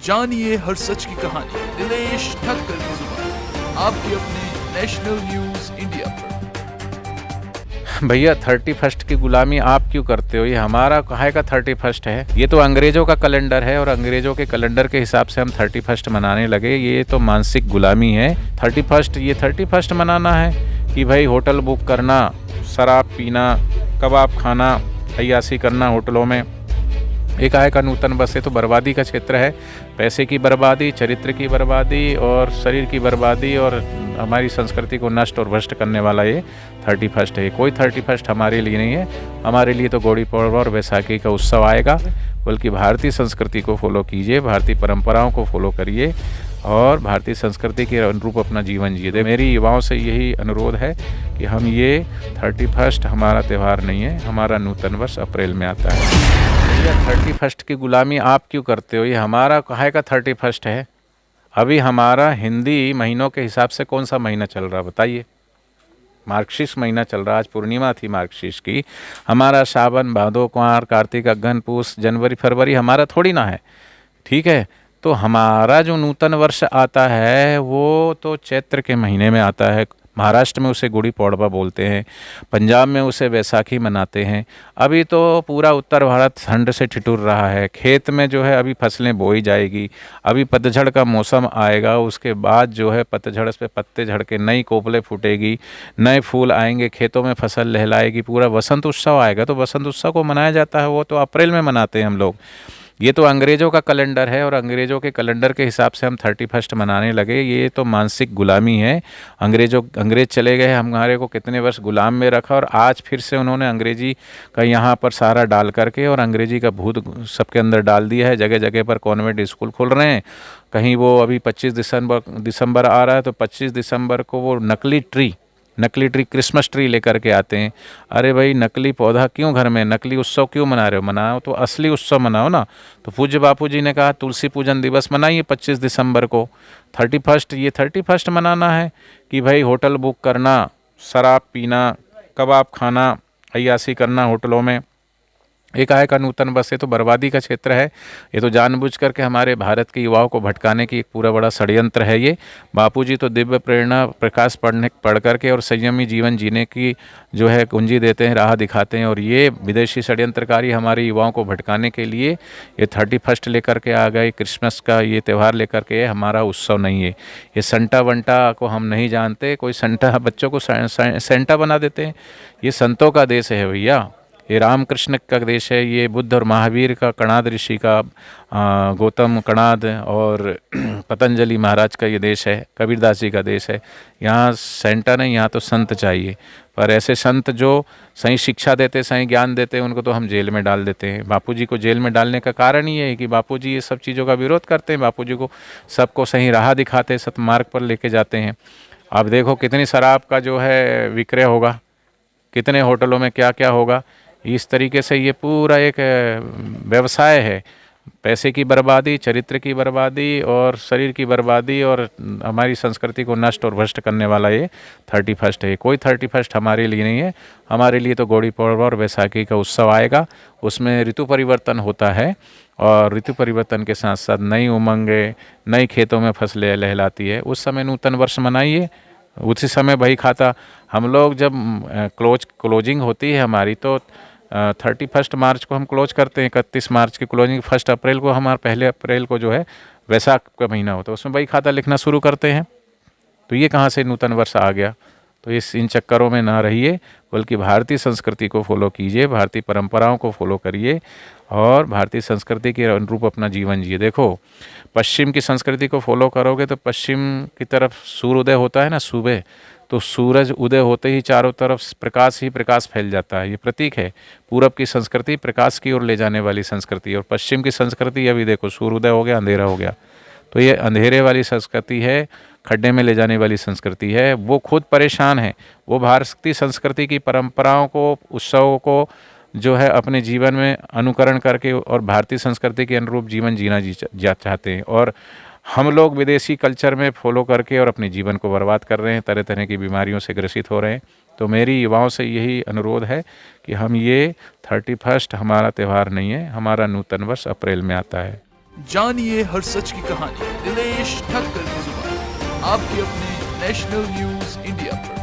जानिए हर सच की कहानी दिनेश ठक्कर की जुबान आपके अपने नेशनल न्यूज इंडिया पर। भैया 31 की गुलामी आप क्यों करते हो? ये हमारा काहे का 31 है? ये तो अंग्रेजों का कैलेंडर है और अंग्रेजों के कैलेंडर के हिसाब से हम 31 मनाने लगे। ये तो मानसिक गुलामी है। 31 ये 31 मनाना है कि भाई होटल बुक करना, शराब पीना, कबाब खाना, अय्याशी करना होटलों में। एक आय का नूतन वर्ष, ये तो बर्बादी का क्षेत्र है। पैसे की बर्बादी, चरित्र की बर्बादी और शरीर की बर्बादी और हमारी संस्कृति को नष्ट और भ्रष्ट करने वाला ये 31 है। कोई 31 हमारे लिए नहीं है। हमारे लिए तो गुड़ी पड़वा और बैसाखी का उत्सव आएगा। बल्कि भारतीय संस्कृति को फॉलो कीजिए, भारतीय परंपराओं को फॉलो करिए और भारतीय संस्कृति के अनुरूप अपना जीवन जिए। मेरी युवाओं से यही अनुरोध है कि हम ये 31 हमारा त्यौहार नहीं है, हमारा नूतन वर्ष अप्रैल में आता है। भैया 31 की गुलामी आप क्यों करते हो? ये हमारा काहे का 31 है? अभी हमारा हिंदी महीनों के हिसाब से कौन सा महीना चल रहा बताइए? मार्गशीर्ष महीना चल रहा। आज पूर्णिमा थी मार्गशीर्ष की। हमारा सावन, भादो, कुंवार, कार्तिक, अगहन, पूस, जनवरी, फरवरी हमारा थोड़ी ना है। ठीक है, तो हमारा जो नूतन वर्ष आता है वो तो चैत्र के महीने में आता है। महाराष्ट्र में उसे गुड़ी पड़वा बोलते हैं, पंजाब में उसे बैसाखी मनाते हैं। अभी तो पूरा उत्तर भारत ठंड से ठिठुर रहा है। खेत में जो है अभी फसलें बोई जाएगी। अभी पतझड़ का मौसम आएगा, उसके बाद जो है पतझड़ पे पत्ते झड़ के नई कोपलें फूटेगी, नए फूल आएंगे, खेतों में फसल लहलाएगी, पूरा वसंत उत्सव आएगा। तो वसंत उत्सव को मनाया जाता है, वो तो अप्रैल में मनाते हैं हम लोग। ये तो अंग्रेज़ों का कैलेंडर है और अंग्रेज़ों के कैलेंडर के हिसाब से हम 31 मनाने लगे। ये तो मानसिक गुलामी है। अंग्रेज़ चले गए, हमारे को कितने वर्ष गुलाम में रखा और आज फिर से उन्होंने अंग्रेज़ी का यहाँ पर सहारा डाल करके और अंग्रेज़ी का भूत सबके अंदर डाल दिया है। जगह जगह पर कॉन्वेंट स्कूल खुल रहे हैं। कहीं वो अभी 25 दिसंबर आ रहा है तो 25 दिसंबर को वो नकली ट्री क्रिसमस ट्री लेकर के आते हैं। अरे भाई, नकली पौधा क्यों घर में? नकली उत्सव क्यों मना रहे हो? मनाओ तो असली उत्सव मनाओ ना। तो पूज्य बापू जी ने कहा तुलसी पूजन दिवस मनाइए 25 दिसंबर को। 31 ये 31 मनाना है कि भाई होटल बुक करना, शराब पीना, कबाब खाना, अय्याशी करना होटलों में। एक आय का नूतन वर्ष, ये तो बर्बादी का क्षेत्र है। ये तो जानबूझ करके हमारे भारत के युवाओं को भटकाने की एक पूरा बड़ा षड्यंत्र है ये। बापूजी तो दिव्य प्रेरणा प्रकाश पढ़ करके और संयमी जीवन जीने की जो है कुंजी देते हैं, राह दिखाते हैं। और ये विदेशी षड्यंत्रकारी हमारे युवाओं को भटकाने के लिए ये 31 लेकर के आ गए, क्रिसमस का ये त्यौहार लेकर के। हमारा उत्सव नहीं है ये। संटा वंटा को हम नहीं जानते। कोई संटा बच्चों को सेंटा बना देते हैं। ये संतों का देश है भैया, ये रामकृष्ण का देश है। ये बुद्ध और महावीर का, कणाद ऋषि का, गौतम कणाद और पतंजलि महाराज का ये देश है, कबीरदास जी का देश है। यहाँ सेंटा नहीं, यहाँ तो संत चाहिए। पर ऐसे संत जो सही शिक्षा देते, सही ज्ञान देते, उनको तो हम जेल में डाल देते हैं। बापूजी को जेल में डालने का कारण ही है कि बापूजी ये सब चीज़ों का विरोध करते हैं। बापूजी को सबको सही राह दिखाते, सतमार्ग पर लेके जाते हैं। अब देखो कितनी शराब का जो है विक्रय होगा, कितने होटलों में क्या क्या होगा। इस तरीके से ये पूरा एक व्यवसाय है। पैसे की बर्बादी, चरित्र की बर्बादी और शरीर की बर्बादी और हमारी संस्कृति को नष्ट और भ्रष्ट करने वाला ये 31 है। कोई 31 हमारे लिए नहीं है। हमारे लिए तो गुड़ी पड़वा और बैसाखी का उत्सव आएगा। उसमें ऋतु परिवर्तन होता है और ऋतु परिवर्तन के साथ साथ नई उमंगें, नई खेतों में फसलें लहलाती है। उस समय नूतन वर्ष मनाइए। उसी समय बही खाता हम लोग जब क्लोजिंग होती है हमारी, तो 31 मार्च को हम क्लोज करते हैं। 31 मार्च की क्लोजिंग, 1 अप्रैल को हमारा, 1 अप्रैल को जो है वैसाख का महीना होता है, उसमें बही खाता लिखना शुरू करते हैं। तो ये कहाँ से नूतन वर्ष आ गया? तो इन चक्करों में ना रहिए, बल्कि भारतीय संस्कृति को फॉलो कीजिए, भारतीय परंपराओं को फॉलो करिए और भारतीय संस्कृति के अनुरूप अपना जीवन जिए। देखो, पश्चिम की संस्कृति को फॉलो करोगे तो पश्चिम की तरफ सूर्योदय होता है ना सुबह, तो सूरज उदय होते ही चारों तरफ प्रकाश ही प्रकाश फैल जाता है। ये प्रतीक है। पूरब की संस्कृति प्रकाश की ओर ले जाने वाली संस्कृति, और पश्चिम की संस्कृति अभी देखो सूर्योदय हो गया, अंधेरा हो गया। तो ये अंधेरे वाली संस्कृति है, खड्डे में ले जाने वाली संस्कृति है। वो खुद परेशान है। वो भारतीय संस्कृति की परंपराओं को, उत्सवों को जो है अपने जीवन में अनुकरण करके और भारतीय संस्कृति के अनुरूप जीवन जीना चाहते हैं। और हम लोग विदेशी कल्चर में फॉलो करके और अपने जीवन को बर्बाद कर रहे हैं, तरह तरह की बीमारियों से ग्रसित हो रहे हैं। तो मेरी युवाओं से यही अनुरोध है कि हम ये 31 हमारा त्यौहार नहीं है, हमारा नूतन वर्ष अप्रैल में आता है। जानिए हर सच की कहानी दिनेश ठक्कर की जुबान, आपके अपने नेशनल न्यूज इंडिया पर।